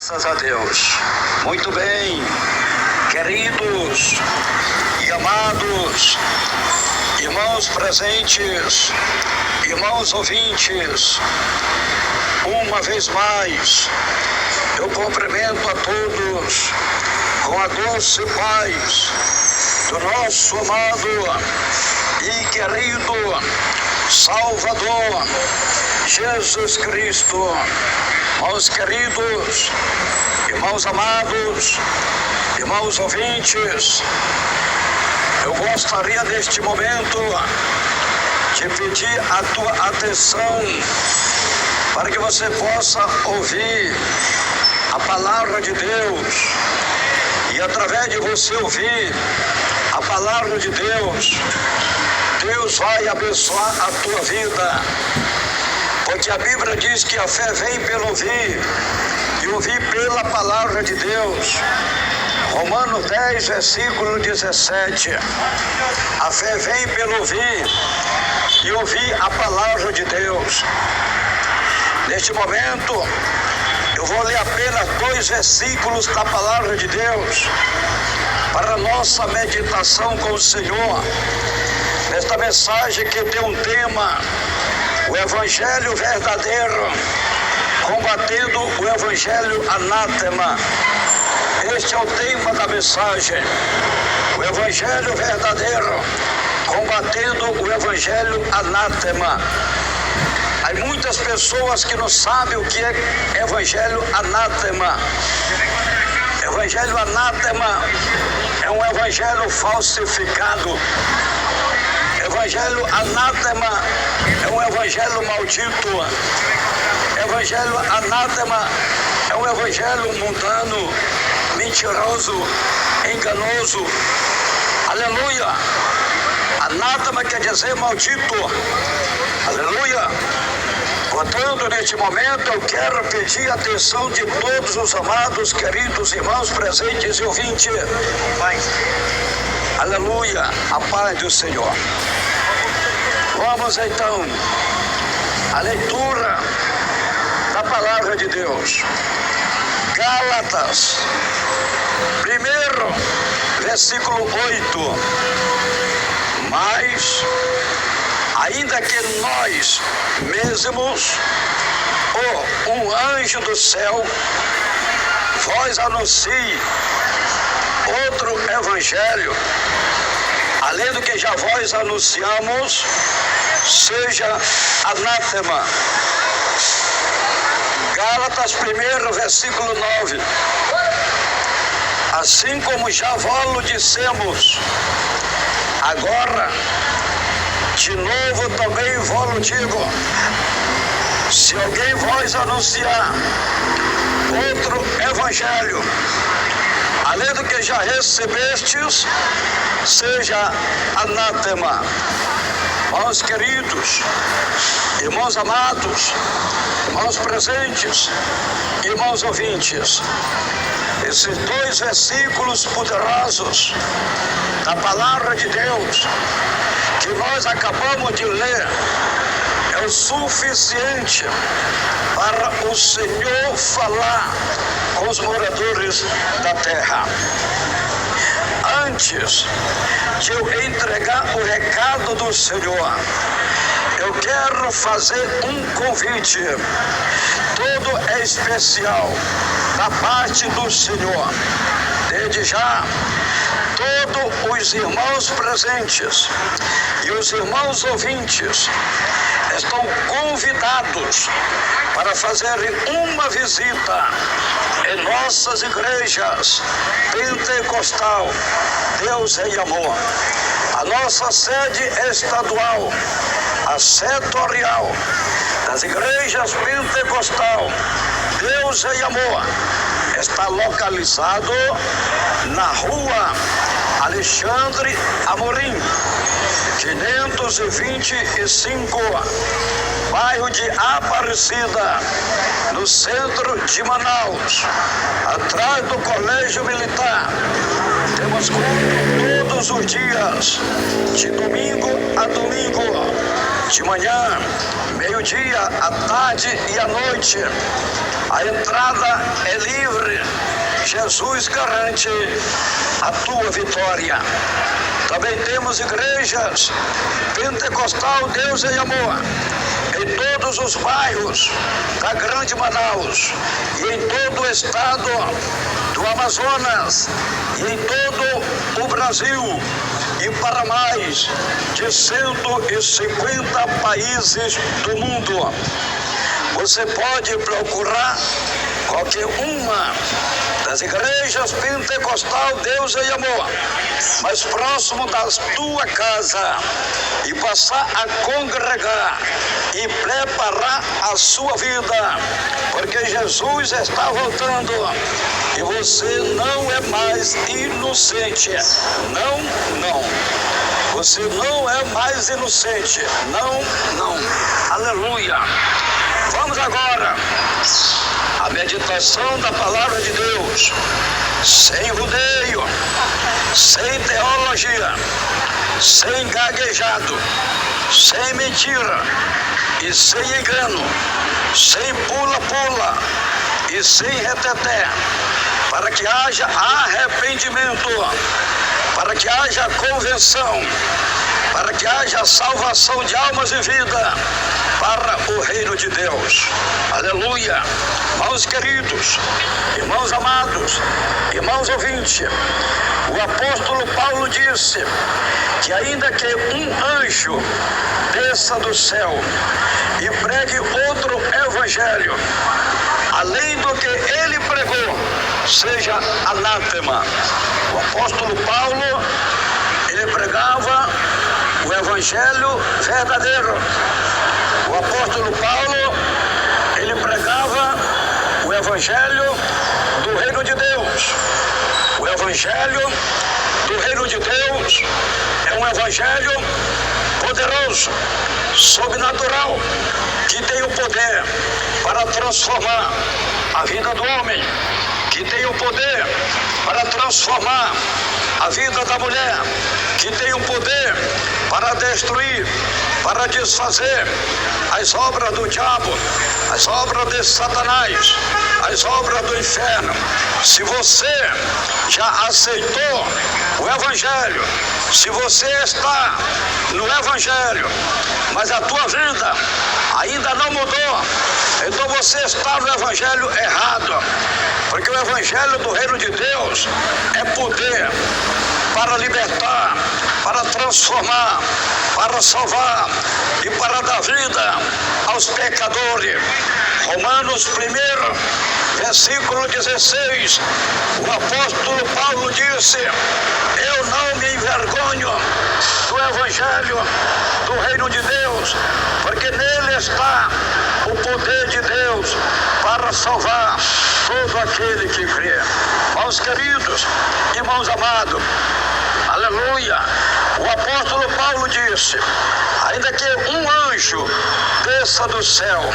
Graças a Deus. Muito bem, queridos e amados irmãos presentes, irmãos ouvintes, uma vez mais, eu cumprimento a todos com a doce paz do nosso amado e querido Salvador Jesus Cristo. Irmãos queridos, irmãos amados, irmãos ouvintes, eu gostaria neste momento de pedir a tua atenção para que você possa ouvir a palavra de Deus e através de você ouvir a palavra de Deus, Deus vai abençoar a tua vida. Porque a Bíblia diz que a fé vem pelo ouvir, e ouvir pela palavra de Deus. Romanos 10, versículo 17. A fé vem pelo ouvir, e ouvir a palavra de Deus. Neste momento, eu vou ler apenas 2 versículos da palavra de Deus, para a nossa meditação com o Senhor. Nesta mensagem que tem um tema: o Evangelho verdadeiro, combatendo o Evangelho anátema. Este é o tema da mensagem. O Evangelho verdadeiro, combatendo o Evangelho anátema. Há muitas pessoas que não sabem o que é Evangelho anátema. Evangelho anátema é um evangelho falsificado. Evangelho anátema é um evangelho maldito. Evangelho anátema é um evangelho mundano, mentiroso, enganoso. Aleluia! Anátema quer dizer maldito. Aleluia! Portanto, neste momento eu quero pedir a atenção de todos os amados, queridos irmãos presentes e ouvintes. Aleluia! A paz do Senhor. Vamos então à leitura da palavra de Deus. Gálatas, 1, versículo 8. Mas, ainda que nós mesmos, ou um anjo do céu, vós anuncie outro evangelho, além do que já vós anunciamos, seja anátema. Gálatas 1, versículo 9. Assim como já vos dissemos, agora de novo também vos digo: se alguém vós anunciar outro evangelho, além do que já recebestes, seja anátema. Irmãos queridos, irmãos amados, irmãos presentes, irmãos ouvintes, esses 2 versículos poderosos da palavra de Deus que nós acabamos de ler é o suficiente para o Senhor falar com os moradores da terra. Antes de eu entregar o recado do Senhor, eu quero fazer um convite todo especial da parte do Senhor. Desde já, todos os irmãos presentes e os irmãos ouvintes estão convidados para fazerem uma visita em nossas igrejas pentecostal Deus em Amor. A nossa sede estadual, a setorial das igrejas pentecostal Deus em Amor, está localizado na rua Alexandre Amorim, 525, bairro de Aparecida, no centro de Manaus, atrás do Colégio Militar. Temos culto todos os dias, de domingo a domingo, de manhã, meio-dia, à tarde e à noite. A entrada é livre. Jesus garante a tua vitória. Também temos igrejas pentecostal Deus em Amor em todos os bairros da Grande Manaus e em todo o estado do Amazonas e em todo o Brasil e para mais de 150 países do mundo. Você pode procurar qualquer uma das igrejas pentecostal Deus em Amor mais próximo da tua casa e passar a congregar e preparar a sua vida, porque Jesus está voltando e você não é mais inocente. Não. Você não é mais inocente. Não. Aleluia. Vamos agora à meditação da palavra de Deus, sem rodeio, sem teologia, sem gaguejado, sem mentira e sem engano, sem pula-pula e sem reteté, para que haja arrependimento, para que haja convenção, para que haja salvação de almas e vida para o reino de Deus. Aleluia. Irmãos queridos, irmãos amados, irmãos ouvintes, o apóstolo Paulo disse que ainda que um anjo desça do céu e pregue outro evangelho, além do que ele pregou, seja anátema. O apóstolo Paulo, ele pregava o evangelho verdadeiro. O apóstolo Paulo, ele pregava o evangelho do reino de Deus. O evangelho do reino de Deus é um evangelho poderoso, sobrenatural, que tem o poder para transformar a vida do homem, que tem o poder para transformar a vida da mulher, que tem o poder para destruir, para desfazer as obras do diabo, as obras de Satanás, as obras do inferno. Se você já aceitou o evangelho, se você está no evangelho, mas a tua vida ainda não mudou, então você está no evangelho errado, porque o evangelho do reino de Deus é poder para libertar, para transformar, para salvar e para dar vida aos pecadores. Romanos 1, versículo 16, o apóstolo Paulo disse: eu não me envergonho do evangelho do reino de Deus, porque nele está o poder de Deus para salvar todo aquele que crê. Irmãos queridos, irmãos amados, aleluia. O apóstolo Paulo disse: ainda que um anjo desça do céu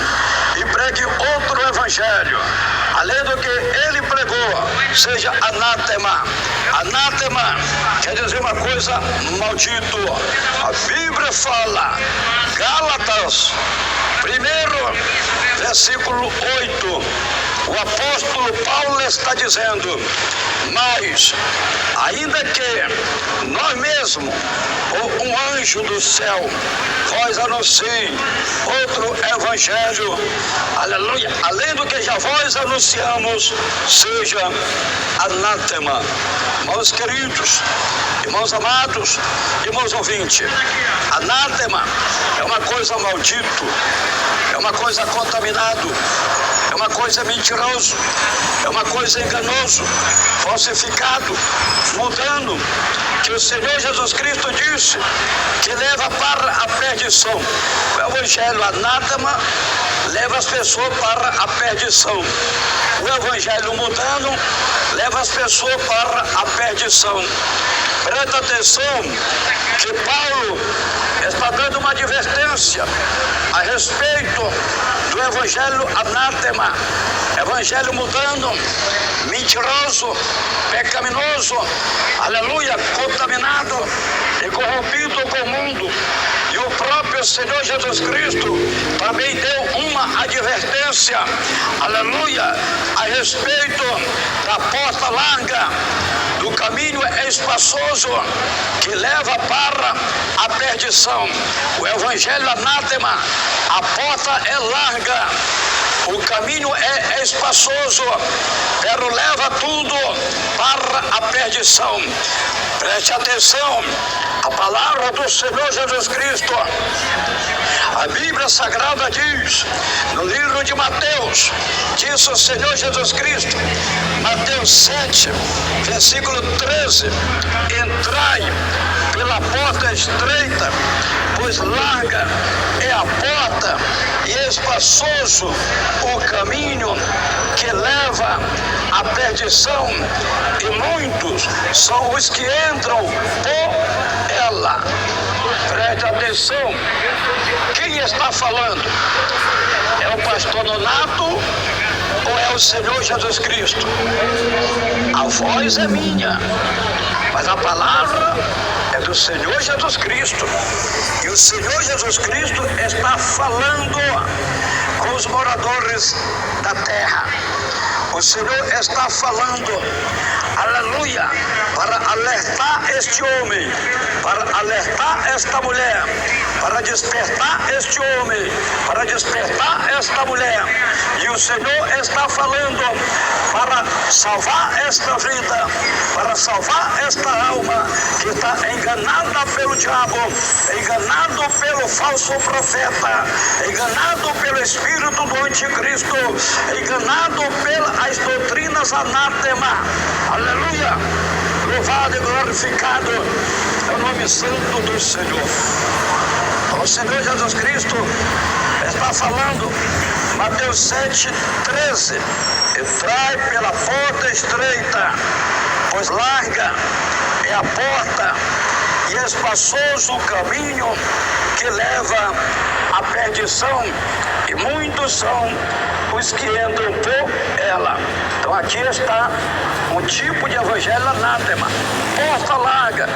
e pregue outro evangelho, além do que ele pregou, seja anátema. Anátema quer dizer uma coisa maldito. A Bíblia fala, Gálatas 1, versículo 8, o apóstolo Paulo está dizendo: mas, ainda que nós mesmos, ou um anjo do céu, vós anunciem outro evangelho, aleluia, além do que já vós anunciamos, seja anátema. Irmãos queridos, irmãos amados, irmãos ouvintes, anátema é uma coisa maldito, é uma coisa contaminado, é uma coisa mentiroso, é uma coisa enganoso, falsificado, mudando, que o Senhor Jesus Cristo disse que leva para a perdição. O evangelho anátema leva as pessoas para a perdição. O evangelho mudando leva as pessoas para a perdição. Presta atenção que Paulo está dando uma advertência a respeito do evangelho anátema, evangelho mudando, mentiroso, pecaminoso, aleluia, contaminado e corrompido com o mundo. E o próprio Senhor Jesus Cristo também deu uma advertência, aleluia, a respeito a porta larga do caminho é espaçoso que leva para a perdição. O evangelho anátema, a porta é larga, o caminho é espaçoso, pero leva tudo para a perdição. Preste atenção, a palavra do Senhor Jesus Cristo. A Bíblia Sagrada diz, no livro de Mateus, diz o Senhor Jesus Cristo, Mateus 7, versículo 13, entrai pela porta estreita, pois larga é a porta e espaçoso o caminho que leva à perdição, e muitos são os que entram por ela. Preste atenção, quem está falando? É o pastor Nonato ou é o Senhor Jesus Cristo? A voz é minha, mas a palavra é do Senhor Jesus Cristo. E o Senhor Jesus Cristo está falando com os moradores da terra. O Senhor está falando, aleluia, para alertar este homem, para alertar esta mulher, para despertar este homem, para despertar esta mulher. E o Senhor está falando para salvar esta vida, para salvar esta alma que está enganada pelo diabo, enganado pelo falso profeta, enganado pelo espírito do anticristo, enganado pelas doutrinas anátema. Aleluia! Louvado e glorificado é o nome santo do Senhor. O Senhor Jesus Cristo está falando, Mateus 7, 13, entrai pela porta estreita, pois larga é a porta e espaçoso o caminho que leva à perdição, e muitos são os que entram por ela. Então aqui está um tipo de evangelho anátema, porta larga,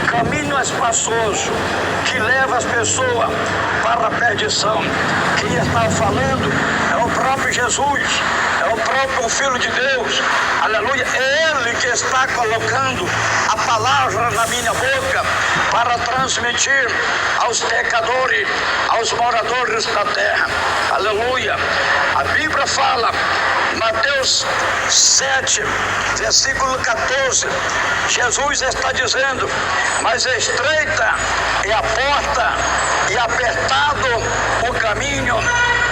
caminho espaçoso, que leva as pessoas para a perdição. Quem está falando é o próprio Jesus, é o próprio Filho de Deus, aleluia, é Ele que está colocando a palavra na minha boca para transmitir aos pecadores, aos moradores da terra, aleluia. A Bíblia fala, Mateus 7, versículo 14, Jesus está dizendo, mas estreita é a porta e apertado o caminho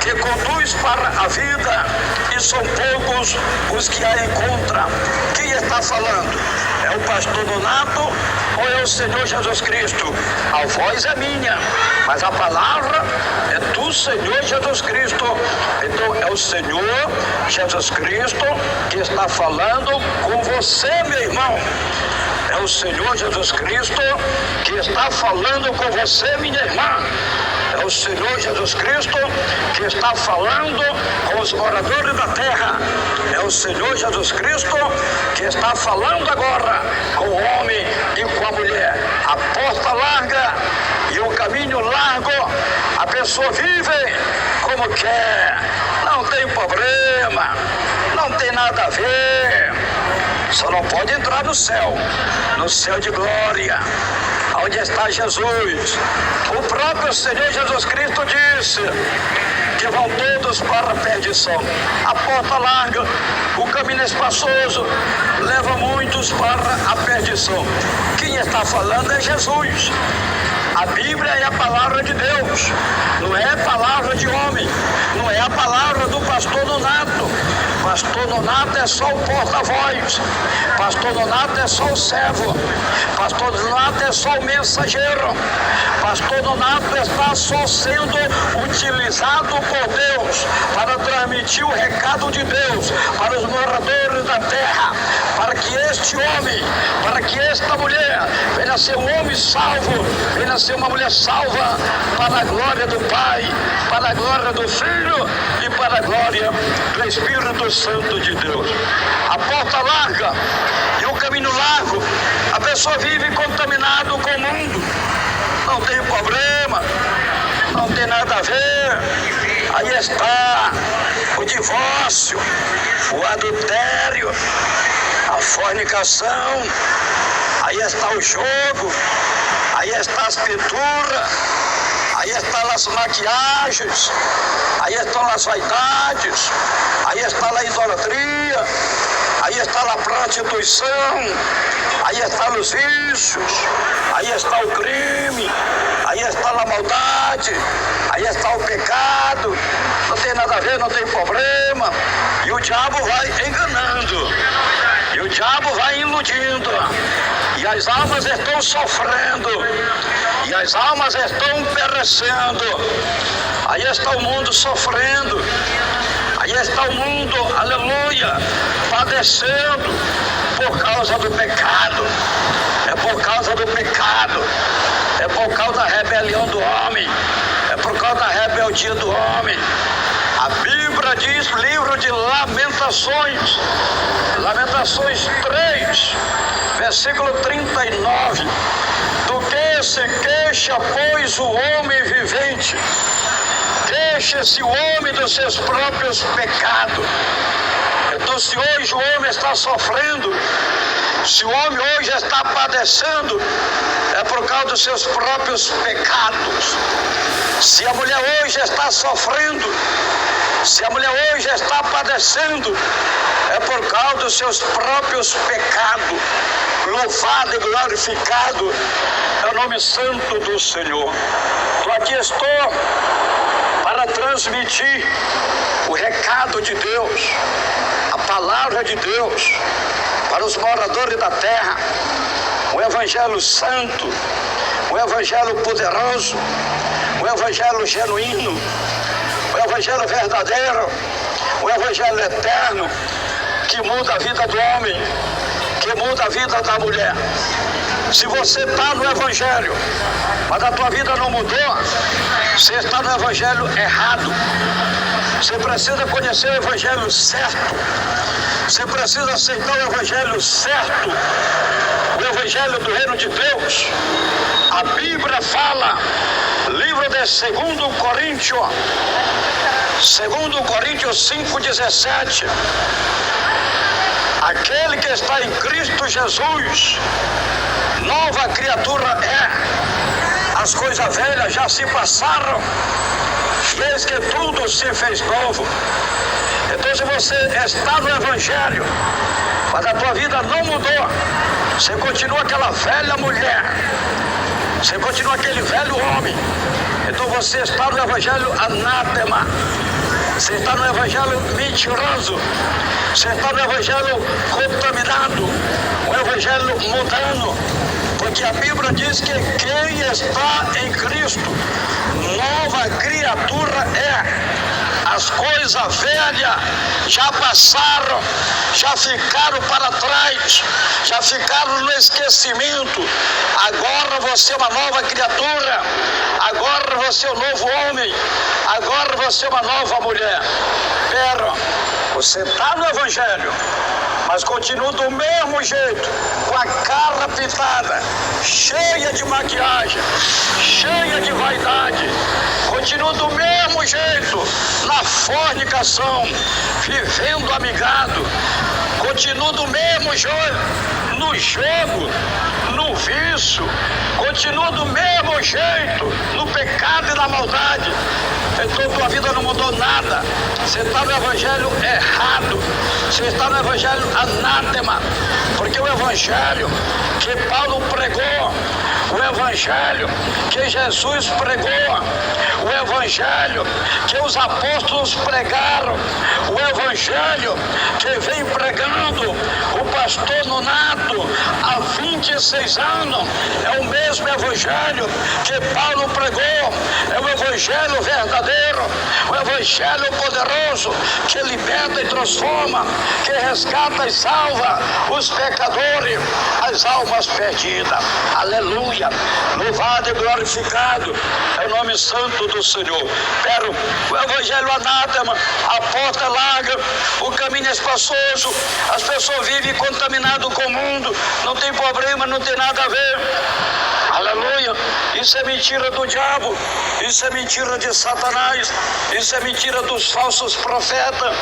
que conduz para a vida, e são poucos os que a encontram. Quem está falando? É o pastor Nonato ou é o Senhor Jesus Cristo? A voz é minha, mas a palavra é do Senhor Jesus Cristo. Então é o Senhor Jesus Cristo que está falando com você, meu irmão. É o Senhor Jesus Cristo que está falando com você, minha irmã. É o Senhor Jesus Cristo que está falando com os moradores da terra. É o Senhor Jesus Cristo que está falando agora com o homem e com a mulher. A porta larga e o caminho largo, a pessoa vive como quer, não tem problema, não tem nada a ver. Só não pode entrar no céu de glória, onde está Jesus. O próprio Senhor Jesus Cristo disse que vão todos para a perdição. A porta larga, o caminho espaçoso, leva muitos para a perdição. Quem está falando é Jesus. A Bíblia é a palavra de Deus, não é a palavra de homem, não é a palavra do pastor Nonato. Pastor Nonato é só o porta-voz, pastor Nonato é só o servo, pastor Nonato é só o mensageiro, pastor Nonato está só sendo utilizado por Deus para transmitir o recado de Deus para os moradores da terra, para que este homem, para que esta mulher venha a ser um homem salvo, venha a ser uma mulher salva, para a glória do Pai, para a glória do Filho e para a glória do Espírito Santo de Deus. A porta larga e o caminho largo, a pessoa vive contaminado com o mundo, não tem problema, não tem nada a ver. Aí está o divórcio, o adultério, fornicação, aí está o jogo, aí está as pinturas, aí estão as maquiagens, aí estão as vaidades, aí está a idolatria, aí está a prostituição, aí estão os vícios, aí está o crime, aí está a maldade, aí está o pecado. Não tem nada a ver, não tem problema. E o diabo vai enganando, e o diabo vai iludindo, e as almas estão sofrendo, e as almas estão perecendo. Aí está o mundo sofrendo, aí está o mundo, aleluia, padecendo por causa do pecado. É por causa do pecado, é por causa da rebelião do homem, é por causa da rebeldia do homem. A Bíblia diz, livro de Lamentações, Lamentações 3, versículo 39, do que se queixa, pois, o homem vivente? Queixa-se o homem dos seus próprios pecados. Então, se hoje o homem está sofrendo, se o homem hoje está padecendo, é por causa dos seus próprios pecados. Se a mulher hoje está sofrendo, se a mulher hoje está padecendo, é por causa dos seus próprios pecados. Louvado e glorificado é o nome santo do Senhor. Eu aqui estou para transmitir o recado de Deus, a palavra de Deus para os moradores da terra, o evangelho santo, o evangelho poderoso, o evangelho genuíno, o evangelho verdadeiro, o evangelho eterno, que muda a vida do homem, que muda a vida da mulher. Se você está no evangelho, mas a tua vida não mudou, você está no evangelho errado. Você precisa conhecer o evangelho certo. Você precisa aceitar o evangelho certo, o evangelho do reino de Deus. A Bíblia fala, livro de 2 Coríntios 5,17. Aquele que está em Cristo Jesus, nova criatura é. As coisas velhas já se passaram, e eis que tudo se fez novo. Então, se você está no evangelho, mas a tua vida não mudou, você continua aquela velha mulher, você continua aquele velho homem, então você está no evangelho anátema, você está no evangelho mentiroso, você está no evangelho contaminado, o evangelho mudando, porque a Bíblia diz que quem está em Cristo, nova criatura é. As coisas velhas já passaram, já ficaram para trás, já ficaram no esquecimento. Agora você é uma nova criatura, agora você é um novo homem, agora você é uma nova mulher. Pero você está no evangelho, mas continua do mesmo jeito, com a cara pintada, cheia de maquiagem, cheia de vaidade, continua do mesmo jeito, na fornicação, vivendo amigado, continua do mesmo jeito, no jogo, no vício, continua do mesmo jeito, no pecado e na maldade. Então tua vida não mudou nada, você está no evangelho errado, você está no evangelho anátema, porque o evangelho que Paulo pregou, o evangelho que Jesus pregou, o evangelho que os apóstolos pregaram, o evangelho que vem pregando o pastor Nonato há 26 anos, é o mesmo evangelho que Paulo pregou, é o evangelho verdadeiro, o evangelho poderoso que liberta e transforma, que resgata e salva os pecadores, as almas perdidas. Aleluia, louvado e glorificado é o nome santo do Senhor. Pero o evangelho anátema, a porta é larga, o caminho é espaçoso, as pessoas vivem contaminadas com o mundo, não tem problema, não tem nada a ver. Aleluia. Isso é mentira do diabo, isso é mentira de Satanás, isso é mentira dos falsos profetas,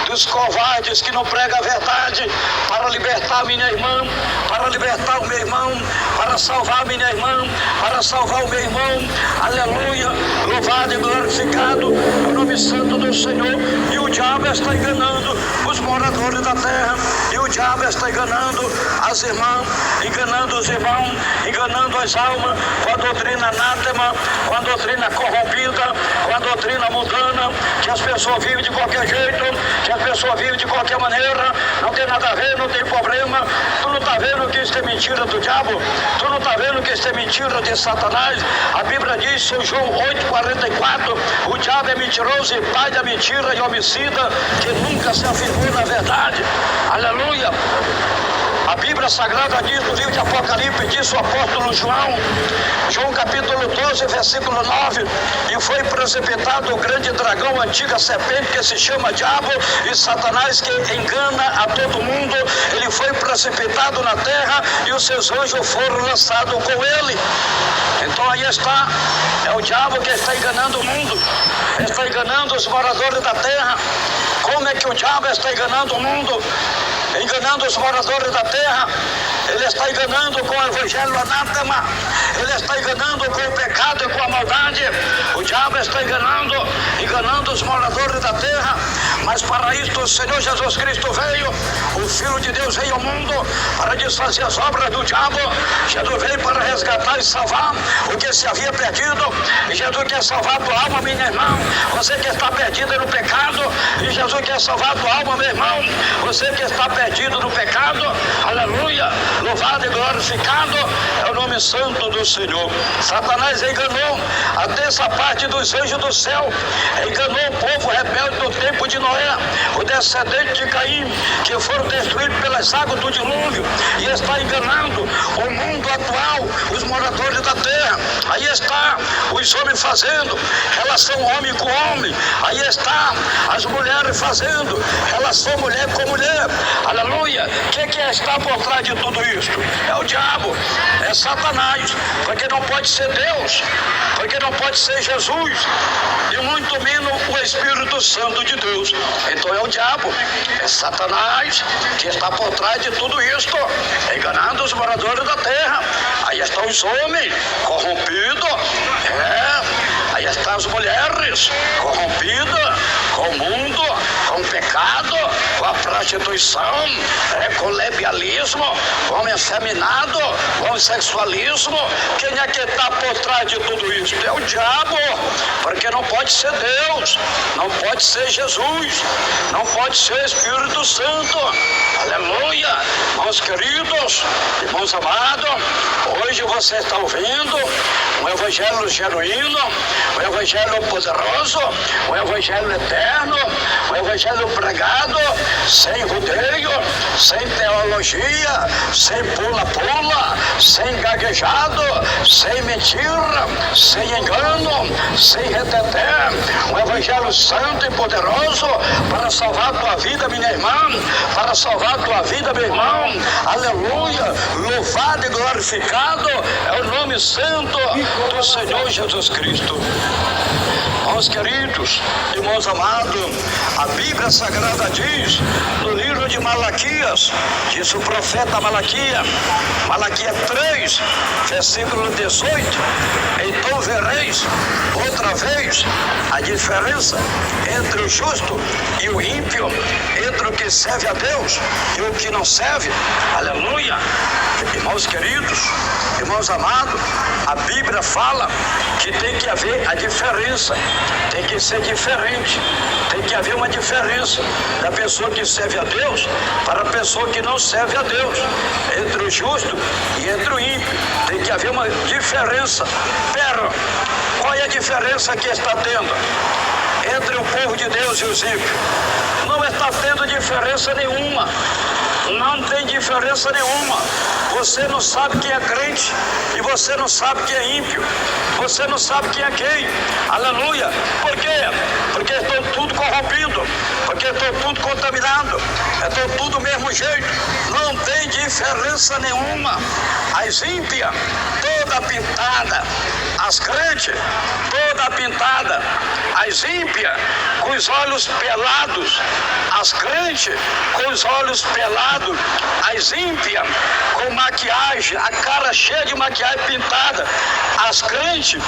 dos covardes que não pregam a verdade para libertar minha irmã, para libertar o meu irmão, para salvar minha irmã, para salvar o meu irmão. Aleluia. Louvado e glorificado o nome santo do Senhor. E o diabo está enganando os moradores da terra, e o diabo está enganando as irmãs, enganando os irmãos, enganando as almas com a doutrina anátema, com a doutrina corrompida, com a doutrina mundana, que as pessoas vivem de qualquer jeito, que as pessoas vivem de qualquer maneira, não tem nada a ver, não tem problema. Tu não está vendo que isso é mentira do diabo? Tu não está vendo que isso é mentira de Satanás? A Bíblia diz em João 8,44, o diabo é mentiroso e pai da mentira e homicida, que nunca se afirmou na verdade. Aleluia. A Bíblia Sagrada diz no livro de Apocalipse, diz o apóstolo João capítulo 12, versículo 9, e foi precipitado o grande dragão, a antiga serpente, que se chama Diabo e Satanás, que engana a todo mundo. Ele foi precipitado na terra e os seus anjos foram lançados com ele. Então aí está, é o diabo que está enganando o mundo, está enganando os moradores da terra. Como é que o diabo está enganando o mundo? Enganando os moradores da terra. Ele está enganando com o evangelho anátema, ele está enganando com o pecado e com a maldade. O diabo está enganando os moradores da terra. Mas para isto o Senhor Jesus Cristo veio, o Filho de Deus veio ao mundo para desfazer as obras do diabo. Jesus veio para resgatar e salvar o que se havia perdido. E Jesus quer salvar a tua alma, minha irmã, você que está perdida no pecado. E Jesus quer salvar a tua alma, meu irmão, você que está perdido no pecado. Aleluia. Louvado e glorificado é o nome santo do Senhor. Satanás enganou a terça parte dos anjos do céu, enganou o povo rebelde do tempo de Noé, o descendente de Caim, que foram destruídos pelas águas do dilúvio, e está enganando o mundo atual, os moradores da terra. Aí está os homens fazendo relação homem com homem, aí está as mulheres fazendo relação mulher com mulher. Aleluia. Quem que está por trás de tudo isso? É o diabo, é Satanás, porque não pode ser Deus, porque não pode ser Jesus, e muito menos o Espírito Santo de Deus. Então é o diabo, é Satanás que está por trás de tudo isto, enganando os moradores da terra. Aí estão os homens corrompidos, aí estão as mulheres corrompidas com o mundo, com o pecado, com a prostituição, com o lebialismo, com o efeminado, com o sexualismo. Quem é que está por trás de tudo isso? É o diabo, porque não pode ser Deus, não pode ser Jesus, não pode ser Espírito Santo. Aleluia. Irmãos queridos, irmãos amados, hoje você está ouvindo um evangelho genuíno, um evangelho poderoso, um evangelho eterno, um evangelho pregado sem rodeio, sem teologia, sem pula-pula, sem gaguejado, sem mentira, sem engano, sem reteté. Um evangelho santo e poderoso para salvar a tua vida, minha irmã, para salvar a tua vida, meu irmão. Aleluia. Louvado e glorificado é o nome santo do Senhor Jesus Cristo. Irmãos queridos, irmãos amados, a Bíblia Sagrada diz no livro de Malaquias, diz o profeta Malaquias 3, versículo 18: então vereis outra vez a diferença entre o justo e o ímpio, entre o que serve a Deus e o que não serve. Aleluia. Irmãos queridos, irmãos amados, a Bíblia fala que tem que haver a diferença, tem que ser diferente, tem que haver uma diferença da pessoa que serve a Deus para a pessoa que não serve a Deus, entre o justo e entre o ímpio, tem que haver uma diferença. Pera, qual é a diferença que está tendo entre o povo de Deus e os ímpios? Não está tendo diferença nenhuma, não tem diferença nenhuma. Você não sabe quem é crente e você não sabe quem é ímpio. Você não sabe quem é quem. Aleluia. Por quê? Porque estão tudo corrompido. Porque estão tudo contaminado. Estão tudo do mesmo jeito. Não tem diferença nenhuma. As ímpias, toda pintada. As crentes, toda pintada. As ímpias, com os olhos pelados. As crentes, com os olhos pelados. As ímpias, com maquiagem, a cara cheia de maquiagem pintada. As crentes,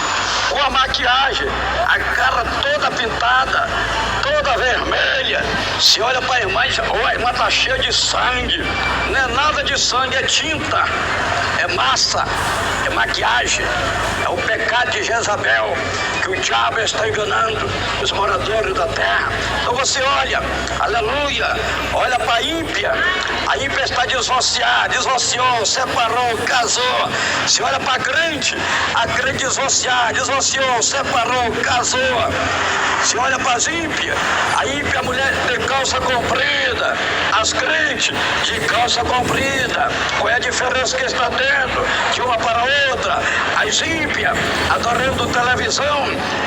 com a maquiagem, a cara toda pintada, toda vermelha. Se olha para a irmã e diz, a irmã está cheia de sangue. Não é nada de sangue, é tinta, é massa, é maquiagem. É o pecado de Jezabel, que o diabo está enganando os moradores da terra. Então você olha, aleluia, olha para a ímpia está divorciada, divorciou, separou, casou. Se olha para a crente divorciou, separou, casou. Se olha para as ímpias, a ímpia, a mulher de calça comprida, as crentes de calça comprida. Qual é a diferença que está tendo de uma para outra? As ímpias adorando televisão,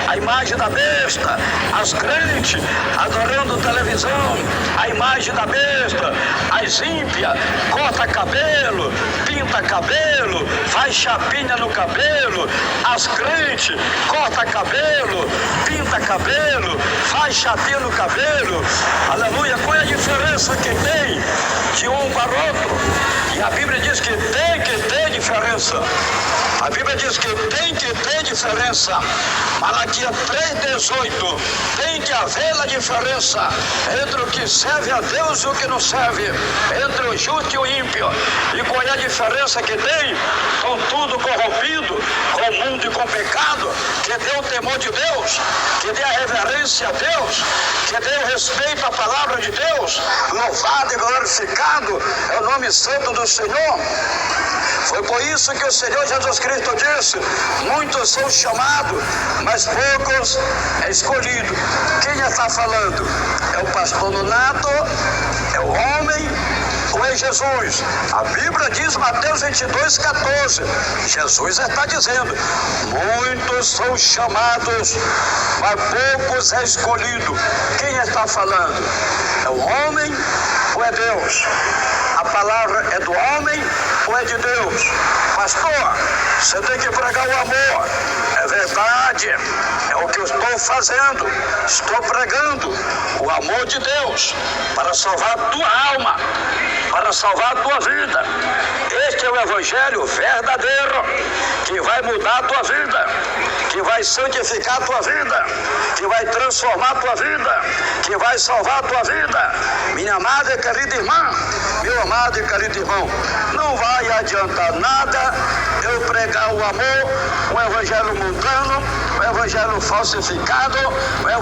a imagem da besta. As crentes adorando televisão, a imagem da besta. As ímpias corta cabelo, pinta cabelo, faz chapinha no cabelo. As crentes corta cabelo, pinta cabelo, faz chapinha no cabelo. Aleluia. Qual é a diferença que tem de um para outro? E a Bíblia diz que tem que ter diferença. A Bíblia diz que tem que ter diferença. Malaquias 3,18. Tem que haver a diferença entre o que serve a Deus e o que não serve, entre o justo e o ímpio. E qual é a diferença que tem? Estão tudo corrompido, com o mundo e com o pecado. Que dê o temor de Deus, que dê a reverência a Deus, que dê o respeito à palavra de Deus. Louvado e glorificado é o nome santo do Senhor. Foi por isso que o Senhor Jesus Cristo disse: muitos são chamados, mas poucos é escolhido. Quem está falando? É o pastor Nonato? É o homem? Ou é Jesus? A Bíblia diz, Mateus 22,14. Jesus está dizendo: muitos são chamados, mas poucos é escolhido. Quem está falando? É o homem ou é Deus? A palavra é do homem ou é de Deus? Pastor, você tem que pregar o amor. É verdade, é o que eu estou fazendo. Estou pregando o amor de Deus para salvar a tua alma, para salvar a tua vida. Este é o evangelho verdadeiro, que vai mudar a tua vida, que vai santificar a tua vida, que vai transformar a tua vida, que vai salvar a tua vida. Minha amada e querida irmã, meu amado e querido irmão, não vai adiantar nada eu pregar o amor, o evangelho mundano, o evangelho falsificado, o evangelho